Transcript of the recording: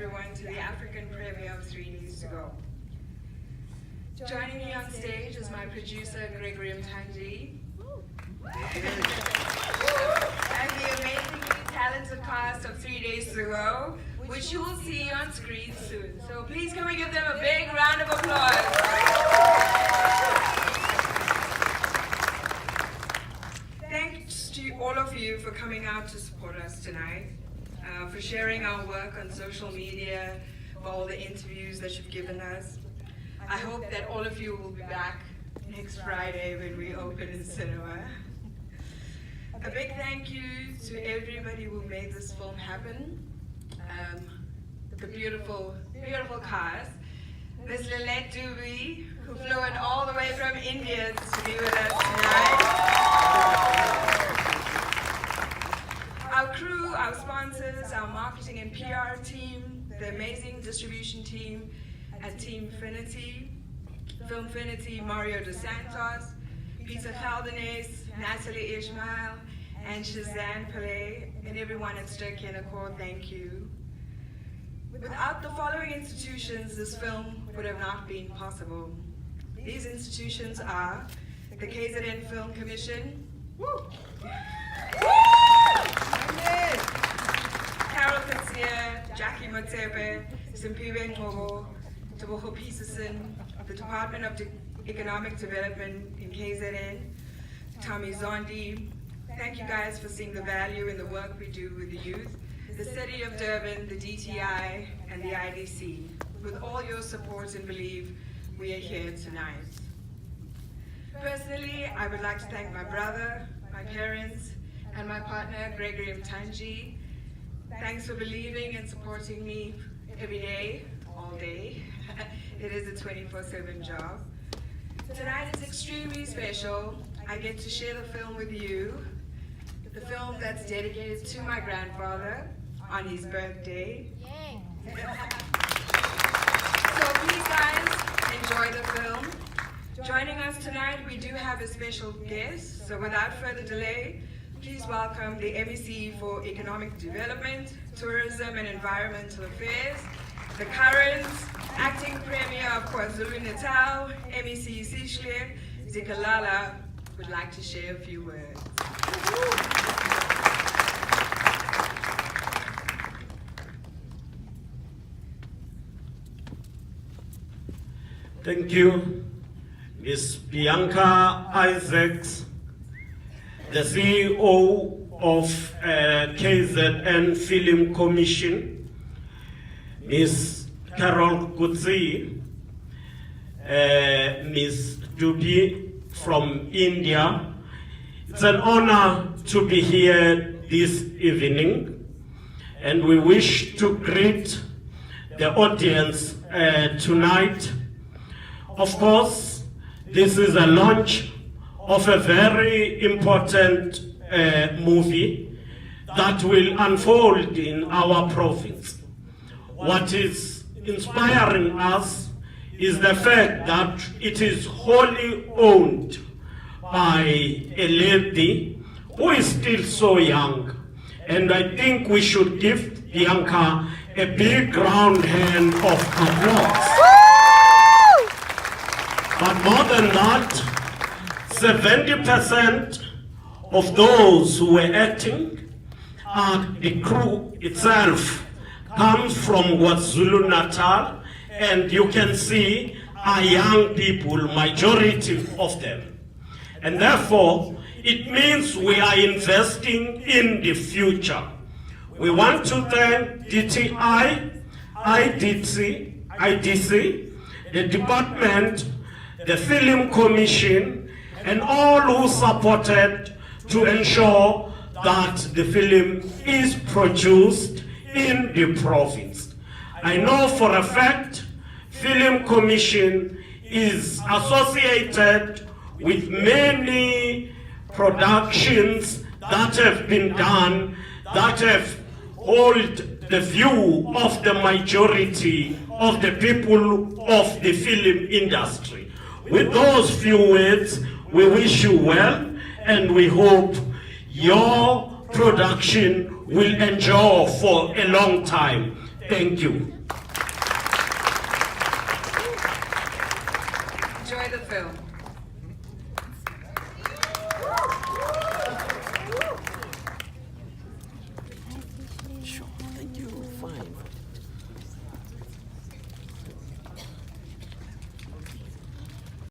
everyone to the African premiere of 3 Days to Go. Joining me on stage is my producer, Gregory Mtanji, and the amazingly talented cast of 3 Days to Go, which you will see on screen soon. So please can we give them a big round of applause. Thanks to all of you for coming out to support us tonight, for sharing our work on social media, for all the interviews that you've given us. I hope that all of you will be back next Friday when we open in cinema. A big thank you to everybody who made this film happen. The beautiful, beautiful cast. There's Lilette Dubey, who flew in all the way from India to be with us tonight. Our crew, our sponsors, our marketing and PR team, the amazing distribution team at Team Finity, Filmfinity, Mario DeSantos, Peter Feldenes, Natalie Ishmael, and Shazan Pillay, and everyone at Sturkey & Accord, thank you. Without the following institutions, this film would have not been possible. These institutions are the KZN Film Commission, Carol Katsier, Jackie Motsepe, Simpiwe Ngobo, Teboho Peterson, the Department of Economic Development in KZN, Tommy Zondi. Thank you guys for seeing the value in the work we do with the youth, the City of Durban, the DTI, and the IDC. With all your support and belief, we are here tonight. Personally, I would like to thank my brother, my parents, and my partner, Gregory Mtanji. Thanks for believing and supporting me every day, all day. It is a 24/7 job. Tonight is extremely special. I get to share the film with you, the film that's dedicated to my grandfather on his birthday. So please guys, enjoy the film. Joining us tonight, we do have a special guest, so without further delay, please welcome the MEC for Economic Development, Tourism and Environmental Affairs, the current Acting Premier of KwaZulu-Natal, MEC Sishle Zikalala, would like to share a few words. Thank you, Ms. Bianca Isaacs, the CEO of KZN Film Commission, Ms. Carol Kutsi, Ms. Dubi from India. It's an honor to be here this evening, and we wish to greet the audience tonight. Of course, this is a launch of a very important movie that will unfold in our province. What is inspiring us is the fact that it is wholly owned by a lady who is still so young. And I think we should give Bianca a big round hand of applause. But more than that, 70% of those who were acting and the crew itself comes from KwaZulu-Natal, and you can see are young people, majority of them. And therefore, it means we are investing in the future. We want to thank DTI, IDC, the department, the Film Commission, and all who supported to ensure that the film is produced in the province. I know for a fact, Film Commission is associated with many productions that have been done that have hold the view of the majority of the people of the film industry. With those few words, we wish you well, and we hope your production will endure for a long time. Thank you. Enjoy the film.